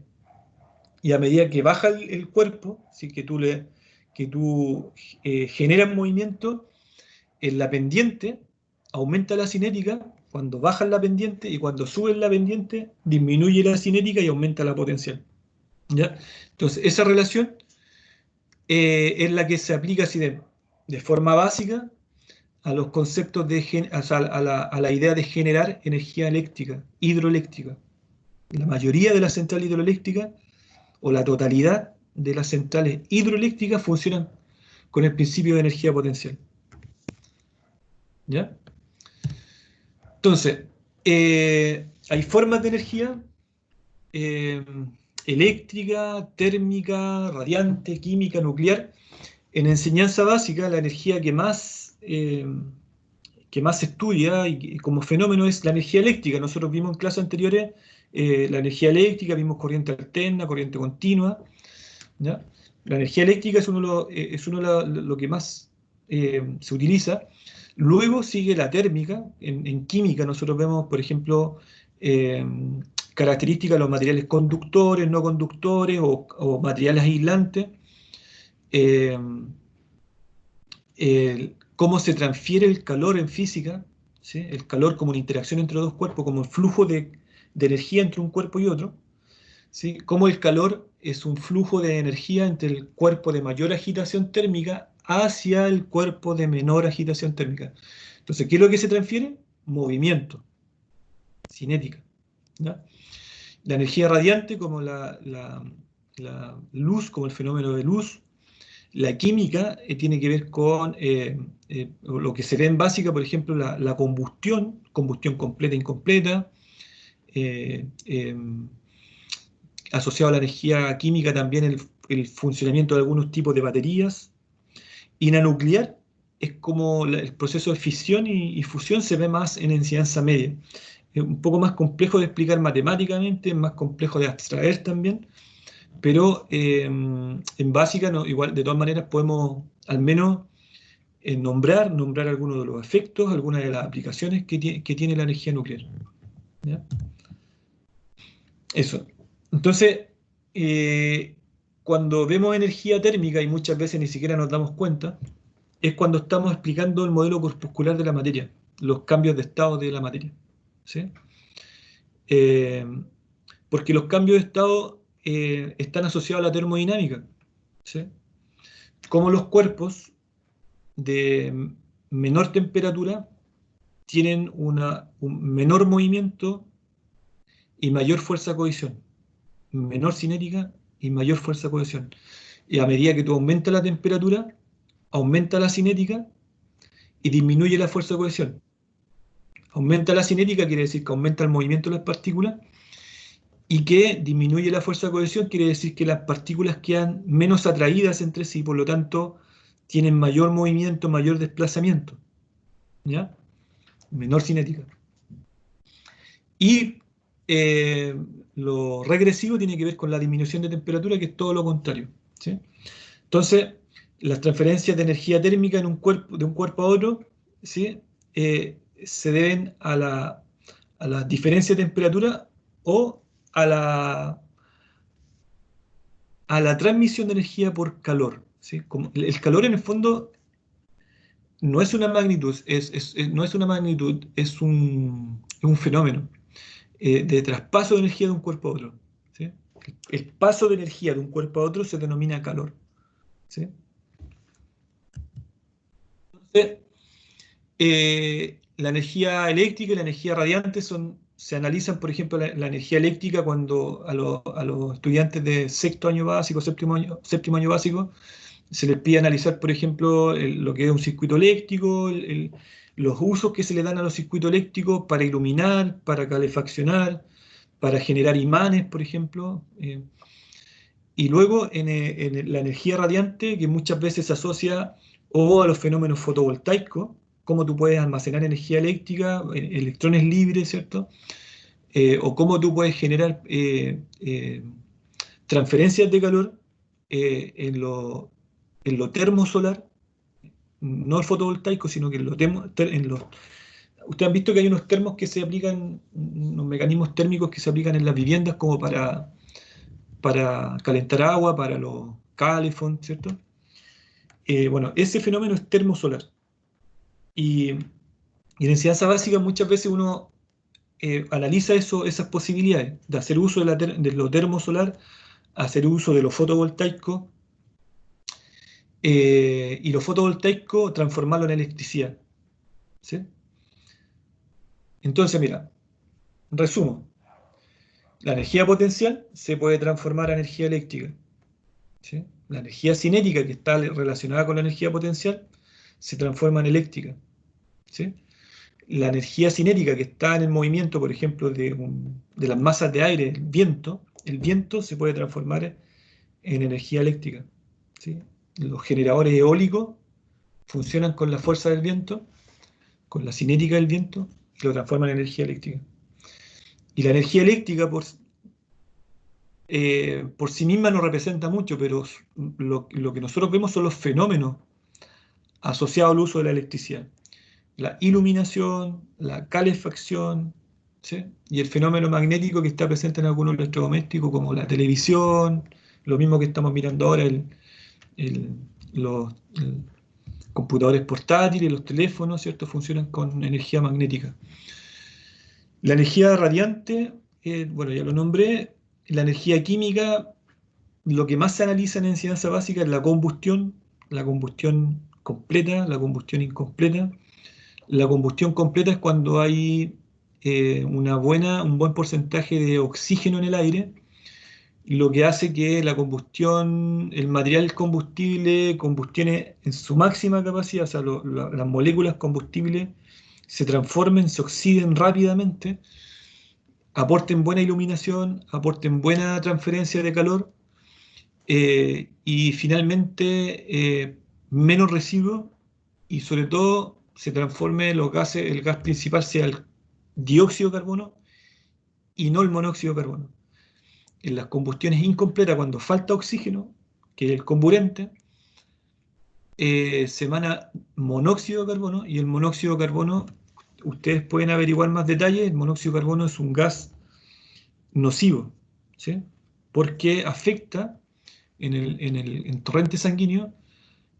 Y a medida que baja el cuerpo, ¿sí? que tú generas movimiento en la pendiente, aumenta la cinética, cuando bajas la pendiente y cuando subes la pendiente, disminuye la cinética y aumenta la potencial. ¿Ya? Entonces, esa relación es la que se aplica así de forma básica a los conceptos o sea, a la idea de generar energía eléctrica, hidroeléctrica. La mayoría de las centrales hidroeléctricas o la totalidad de las centrales hidroeléctricas funcionan con el principio de energía potencial. ¿Ya? Entonces, hay formas de energía eh, eléctrica, térmica, radiante, química, nuclear. En enseñanza básica, la energía que más se estudia y como fenómeno es la energía eléctrica. Nosotros vimos en clases anteriores la energía eléctrica, vimos corriente alterna, corriente continua, ¿ya? La energía eléctrica es uno de lo que más se utiliza. Luego sigue la térmica. En química nosotros vemos, por ejemplo, eh, características de los materiales conductores, no conductores o materiales aislantes. Eh, Cómo se transfiere el calor en física, ¿sí? El calor como una interacción entre dos cuerpos, como el flujo de energía entre un cuerpo y otro, ¿sí? Cómo el calor es un flujo de energía entre el cuerpo de mayor agitación térmica hacia el cuerpo de menor agitación térmica. Entonces, ¿qué es lo que se transfiere? Movimiento, cinética, ¿ya? La energía radiante como la luz, como el fenómeno de luz. La química tiene que ver con lo que se ve en básica, por ejemplo, la combustión completa e incompleta, eh, eh, asociado a la energía química también el funcionamiento de algunos tipos de baterías. Y la nuclear es como el proceso de fisión y fusión se ve más en enseñanza media. Es un poco más complejo de explicar matemáticamente, es más complejo de abstraer también, pero en básica, no, igual, de todas maneras, podemos al menos nombrar algunos de los efectos, algunas de las aplicaciones que tiene la energía nuclear. ¿Ya? Eso. Entonces, cuando vemos energía térmica, y muchas veces ni siquiera nos damos cuenta, es cuando estamos explicando el modelo corpuscular de la materia, los cambios de estado de la materia. ¿Sí? Eh, Porque los cambios de estado están asociados a la termodinámica. ¿Sí? Como los cuerpos de menor temperatura tienen un menor movimiento y mayor fuerza de cohesión. Menor cinética y mayor fuerza de cohesión. Y a medida que tú aumentas la temperatura, aumenta la cinética y disminuye la fuerza de cohesión. Aumenta la cinética quiere decir que aumenta el movimiento de las partículas, y que disminuye la fuerza de cohesión quiere decir que las partículas quedan menos atraídas entre sí, por lo tanto tienen mayor movimiento, mayor desplazamiento, ¿ya? Menor cinética. Y lo regresivo tiene que ver con la disminución de temperatura, que es todo lo contrario, ¿sí? Entonces, las transferencias de energía térmica en un cuerpo, de un cuerpo a otro, ¿sí? Se deben a la diferencia de temperatura o a la transmisión de energía por calor, ¿sí? Como el calor en el fondo no es una magnitud, no es una magnitud, es un fenómeno de traspaso de energía de un cuerpo a otro, ¿sí? El paso de energía de un cuerpo a otro se denomina calor, ¿sí? Entonces, la energía eléctrica y la energía radiante se analizan, por ejemplo, la energía eléctrica cuando a los estudiantes de sexto año básico, séptimo año básico, se les pide analizar, por ejemplo, lo que es un circuito eléctrico, los usos que se le dan a los circuitos eléctricos para iluminar, para calefaccionar, para generar imanes, por ejemplo. Y luego en la energía radiante, que muchas veces se asocia o a los fenómenos fotovoltaicos, cómo tú puedes almacenar energía eléctrica, electrones libres, ¿cierto? O cómo tú puedes generar transferencias de calor en lo termosolar, no el fotovoltaico, sino que ustedes han visto que hay unos termos que se aplican, unos mecanismos térmicos que se aplican en las viviendas como para calentar agua, para los calefón, ¿cierto? Bueno, ese fenómeno es termosolar. Y en enseñanza básica muchas veces uno analiza esas posibilidades de hacer uso de lo termosolar, hacer uso de lo fotovoltaico, y lo fotovoltaico transformarlo en electricidad, ¿sí? Entonces, mira, resumo. La energía potencial se puede transformar a energía eléctrica, ¿sí? La energía cinética, que está relacionada con la energía potencial, se transforma en eléctrica, ¿sí? La energía cinética que está en el movimiento, por ejemplo, de las masas de aire, el viento se puede transformar en energía eléctrica, ¿sí? Los generadores eólicos funcionan con la fuerza del viento, con la cinética del viento, y lo transforman en energía eléctrica. Y la energía eléctrica por sí misma no representa mucho, pero lo que nosotros vemos son los fenómenos asociados al uso de la electricidad. La iluminación, la calefacción, ¿sí? Y el fenómeno magnético que está presente en algunos electrodomésticos, como la televisión, lo mismo que estamos mirando ahora, los computadores portátiles, los teléfonos, ¿cierto? Funcionan con energía magnética. La energía radiante, bueno, ya lo nombré. La energía química, lo que más se analiza en enseñanza básica es la combustión completa, la combustión incompleta. La combustión completa es cuando hay un buen porcentaje de oxígeno en el aire, lo que hace que la combustión, el material combustible, combustione en su máxima capacidad, o sea, las moléculas combustibles se transformen, se oxiden rápidamente, aporten buena iluminación, aporten buena transferencia de calor, y finalmente menos residuos, y sobre todo se transforme los gases, el gas principal sea el dióxido de carbono y no el monóxido de carbono. En las combustiones incompletas, cuando falta oxígeno, que es el comburente, se emana monóxido de carbono, y el monóxido de carbono, ustedes pueden averiguar más detalles, el monóxido de carbono es un gas nocivo, ¿sí? Porque afecta en torrente sanguíneo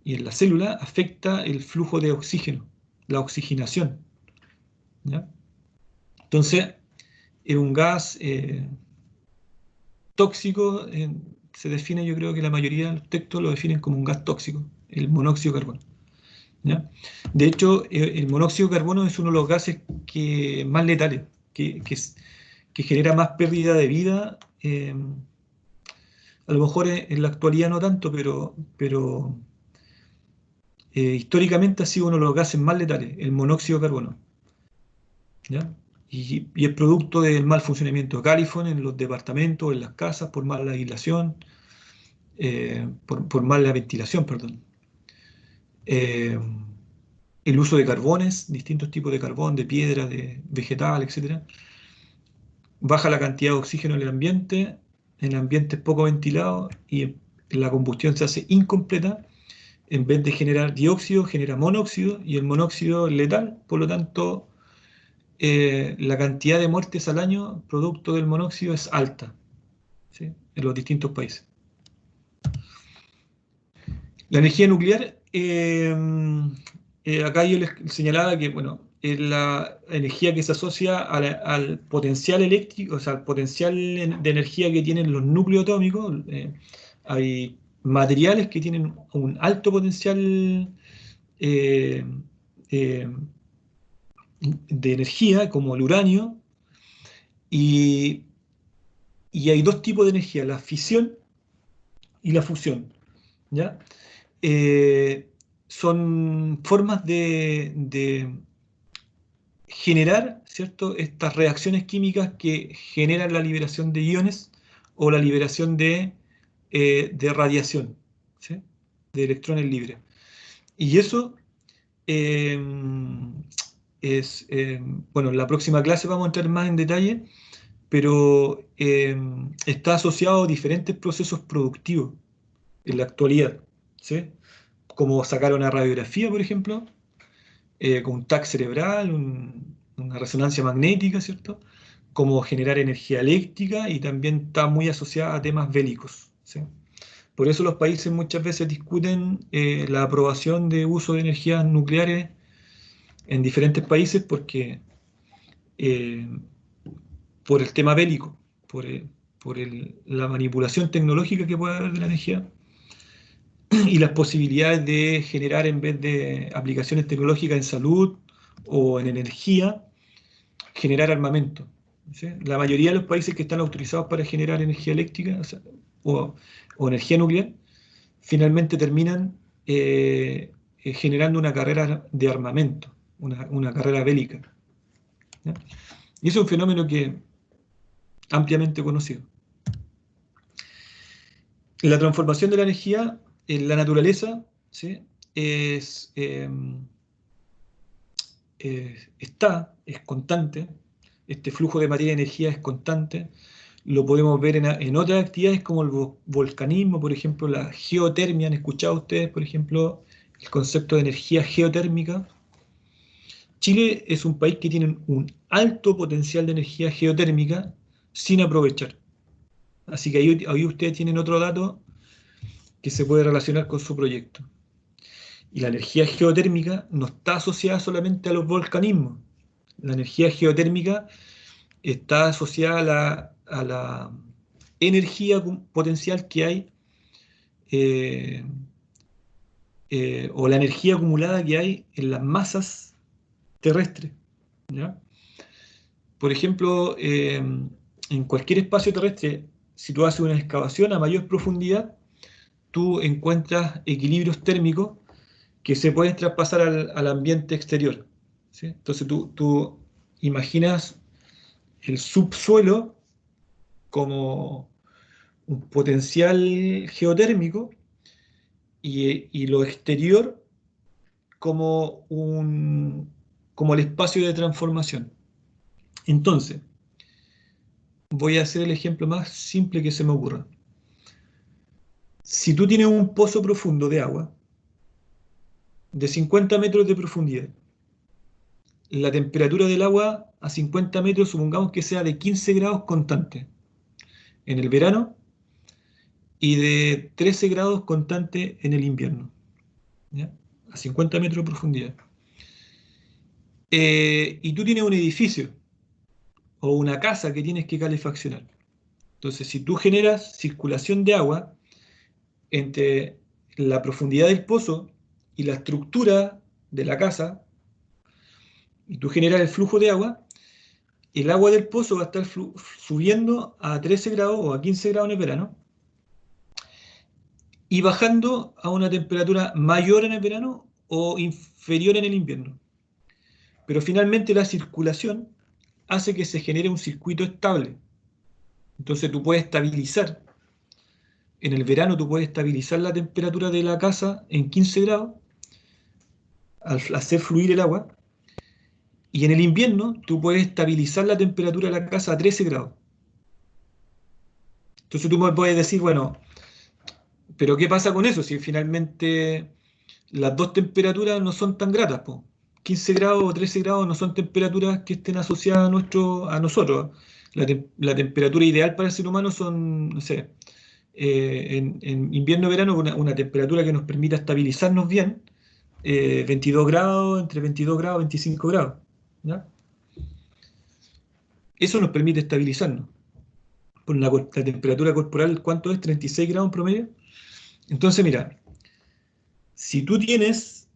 y en la célula, afecta el flujo de oxígeno, la oxigenación, ¿ya? Entonces, es un gas tóxico, se define, yo creo que la mayoría de los textos lo definen como un gas tóxico, el monóxido de carbono. ¿ya? De hecho, el monóxido de carbono es uno de los gases más letales, que genera más pérdida de vida. A lo mejor en la actualidad no tanto, pero históricamente ha sido uno de los gases más letales, el monóxido de carbono, ¿ya? Y es producto del mal funcionamiento de calefón en los departamentos, en las casas, por mala aislación, por mala ventilación, perdón. Eh, el uso de carbones, distintos tipos de carbón, de piedra, de vegetal, etcétera, baja la cantidad de oxígeno en el ambiente es poco ventilado y la combustión se hace incompleta. En vez de generar dióxido, genera monóxido y el monóxido es letal, por lo tanto, la cantidad de muertes al año producto del monóxido es alta, ¿sí? En los distintos países. La energía nuclear, acá yo les señalaba que, bueno, es la energía que se asocia al potencial eléctrico, o sea, al potencial de energía que tienen los núcleos atómicos. Hay materiales que tienen un alto potencial eh, eh, de energía, como el uranio, y, y hay dos tipos de energía, la fisión y la fusión, ¿ya? Eh, Son formas de generar, ¿cierto?, estas reacciones químicas que generan la liberación de iones o la liberación de radiación, ¿sí?, de electrones libres. Y eso eh, bueno, en la próxima clase vamos a entrar más en detalle, pero está asociado a diferentes procesos productivos en la actualidad, ¿sí? Como sacar una radiografía, por ejemplo, con un TAC cerebral, una resonancia magnética, ¿cierto? Como generar energía eléctrica y también está muy asociada a temas bélicos, ¿sí? Por eso los países muchas veces discuten la aprobación de uso de energías nucleares en diferentes países porque eh, por el tema bélico, la manipulación tecnológica que puede haber de la energía y las posibilidades de generar, en vez de aplicaciones tecnológicas en salud o en energía, generar armamento, ¿sí? La mayoría de los países que están autorizados para generar energía eléctrica, o sea, o energía nuclear, finalmente terminan generando una carrera de armamento, una carrera bélica, ¿ya? Y eso es un fenómeno que ampliamente conocido. La transformación de la energía en la naturaleza, ¿sí?, es, es constante. Este flujo de materia y energía es constante. Lo podemos ver en otras actividades como el volcanismo, por ejemplo, la geotermia. ¿Han escuchado ustedes, por ejemplo, el concepto de energía geotérmica? Chile es un país que tiene un alto potencial de energía geotérmica sin aprovechar. Así que ahí ustedes tienen otro dato que se puede relacionar con su proyecto. Y la energía geotérmica no está asociada solamente a los volcanismos. La energía geotérmica está asociada a la energía potencial que hay, eh, o la energía acumulada que hay en las masas terrestres, ¿ya? Por ejemplo, en cualquier espacio terrestre, si tú haces una excavación a mayor profundidad, tú encuentras equilibrios térmicos que se pueden traspasar al ambiente exterior, ¿sí? Entonces tú imaginas el subsuelo como un potencial geotérmico y lo exterior como el espacio de transformación. Entonces, voy a hacer el ejemplo más simple que se me ocurra. Si tú tienes un pozo profundo de agua de 50 metros de profundidad, la temperatura del agua a 50 metros, supongamos que sea de 15 grados constante en el verano y de 13 grados constante en el invierno, ¿ya? A 50 metros de profundidad. Y tú tienes un edificio o una casa que tienes que calefaccionar. Entonces, si tú generas circulación de agua entre la profundidad del pozo y la estructura de la casa y tú generas el flujo de agua, el agua del pozo va a estar subiendo a 13 grados o a 15 grados en el verano y bajando a una temperatura mayor en el verano o inferior en el invierno. Pero finalmente la circulación hace que se genere un circuito estable. Entonces tú puedes estabilizar, en el verano tú puedes estabilizar la temperatura de la casa en 15 grados al hacer fluir el agua, y en el invierno tú puedes estabilizar la temperatura de la casa a 13 grados. Entonces tú me puedes decir, bueno, pero ¿qué pasa con eso si finalmente las dos temperaturas no son tan gratas, po? 15 grados o 13 grados no son temperaturas que estén asociadas a nosotros. La temperatura ideal para el ser humano son, no sé, en invierno y verano una temperatura que nos permita estabilizarnos bien, 22 grados, entre 22 grados y 25 grados. ¿Ya? Eso nos permite estabilizarnos. Por la temperatura corporal, ¿cuánto es? 36 grados en promedio. Entonces, mira, si tú tienes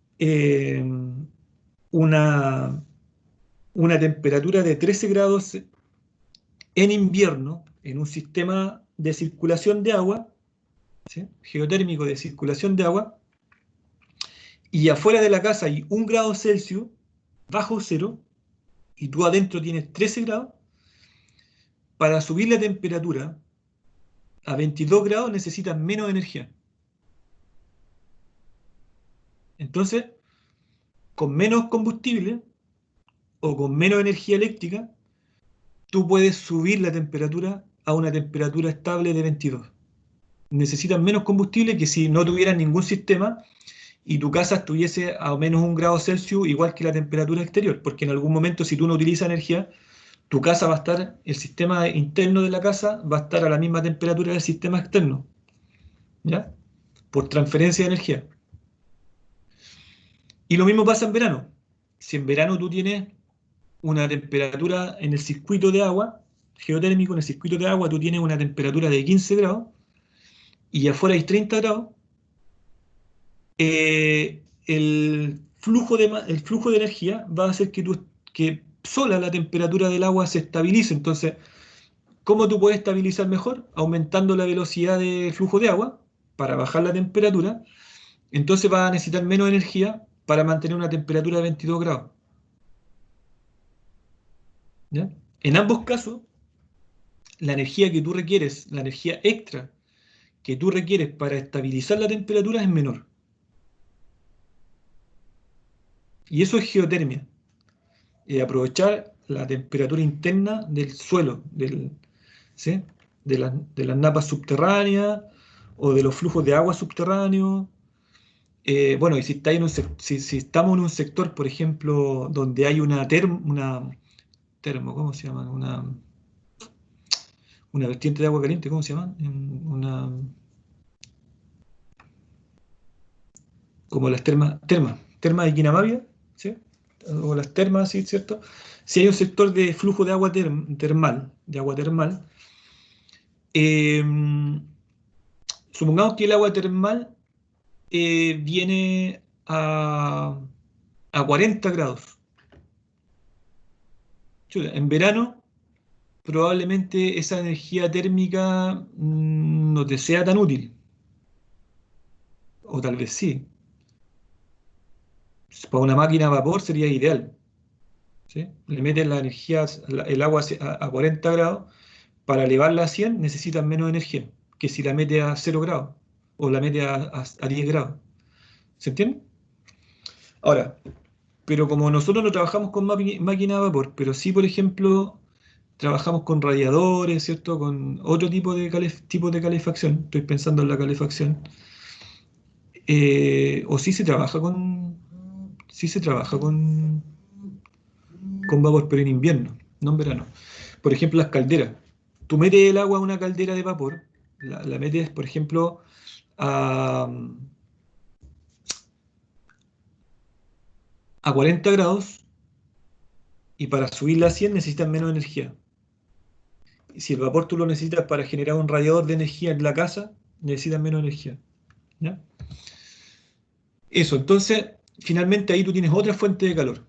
una, una temperatura de 13 grados en invierno, en un sistema de circulación de agua, ¿sí? Geotérmico de circulación de agua, y afuera de la casa hay 1 grado Celsius bajo cero, y tú adentro tienes 13 grados, para subir la temperatura a 22 grados necesitas menos energía. Entonces, con menos combustible o con menos energía eléctrica, tú puedes subir la temperatura a una temperatura estable de 22. Necesitas menos combustible que si no tuvieras ningún sistema y tu casa estuviese a menos 1 grado Celsius, igual que la temperatura exterior, porque en algún momento, si tú no utilizas energía, tu casa va a estar, el sistema interno de la casa va a estar a la misma temperatura del sistema externo, ¿ya? Por transferencia de energía. Y lo mismo pasa en verano. Si en verano tú tienes una temperatura en el circuito de agua, geotérmico, en el circuito de agua tú tienes una temperatura de 15 grados y afuera hay 30 grados, el flujo de energía va a hacer que sola la temperatura del agua se estabilice. Entonces, ¿cómo tú puedes estabilizar mejor? Aumentando la velocidad de flujo de agua para bajar la temperatura. Entonces vas a necesitar menos energía para mantener una temperatura de 22 grados. ¿Ya? En ambos casos, la energía que tú requieres, la energía extra que tú requieres para estabilizar la temperatura es menor. Y eso es geotermia. Aprovechar la temperatura interna del suelo, ¿sí? de las napas subterráneas o de los flujos de agua subterráneos. Bueno, y si estamos en un sector, por ejemplo, donde hay ¿cómo se llama? Una vertiente de agua caliente, ¿cómo se llama? Como las termas de Quinamavia, ¿sí? O las termas, ¿sí? ¿Cierto? Si hay un sector de flujo de agua termal, eh, supongamos que el agua termal viene a 40 grados. Chuta, en verano probablemente esa energía térmica no te sea tan útil, o tal vez sí. Para una máquina a vapor sería ideal, ¿sí? Le metes la energía, el agua a 40 grados, para elevarla a 100 necesitas menos energía que si la metes a 0 grados o la metes a 10 grados. ¿Se entiende? Ahora, pero como nosotros no trabajamos con máquina a vapor, pero sí, por ejemplo, trabajamos con radiadores, ¿cierto? Con otro tipo de calefacción. Estoy pensando en la calefacción. O sí se trabaja con vapor, pero en invierno, no en verano. Por ejemplo, las calderas. Tú metes el agua a una caldera de vapor, la metes, por ejemplo, a, a 40 grados y para subirla a 100 necesitas menos energía. Y si el vapor tú lo necesitas para generar un radiador de energía en la casa, necesitas menos energía. ¿Ya? Eso, entonces, finalmente ahí tú tienes otra fuente de calor,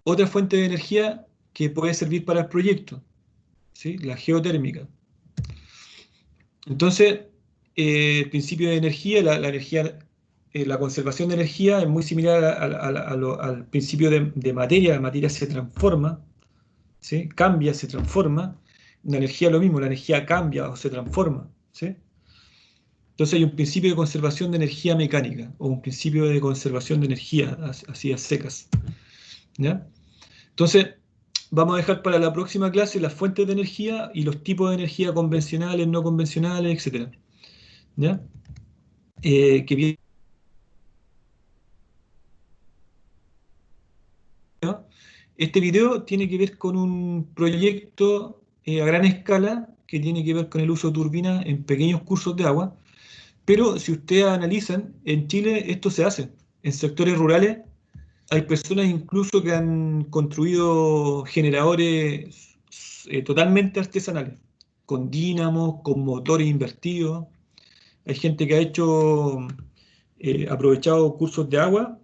otra fuente de energía que puede servir para el proyecto, ¿sí? La geotérmica. Entonces, el principio de energía, la energía, la conservación de energía es muy similar al principio de materia. La materia se transforma, ¿sí? Cambia, se transforma. La energía es lo mismo, la energía cambia o se transforma, ¿sí? Entonces hay un principio de conservación de energía mecánica o un principio de conservación de energía, así a secas, ¿ya? Entonces, vamos a dejar para la próxima clase las fuentes de energía y los tipos de energía convencionales, no convencionales, etc. ¿Ya? Que bien, ¿no? Este video tiene que ver con un proyecto a gran escala que tiene que ver con el uso de turbinas en pequeños cursos de agua, pero si ustedes analizan, en Chile esto se hace. En sectores rurales hay personas incluso que han construido generadores totalmente artesanales, con dínamos, con motores invertidos. Hay gente que ha hecho, aprovechado cursos de agua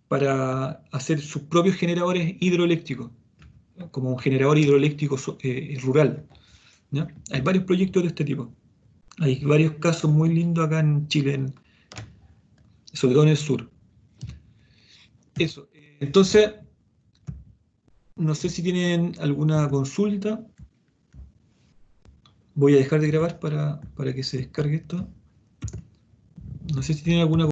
para hacer sus propios generadores hidroeléctricos, como un generador hidroeléctrico rural, ¿ya? Hay varios proyectos de este tipo. Hay varios casos muy lindos acá en Chile, sobre todo en el sur. Eso. Entonces, no sé si tienen alguna consulta. Voy a dejar de grabar para que se descargue esto. No sé si tienen alguna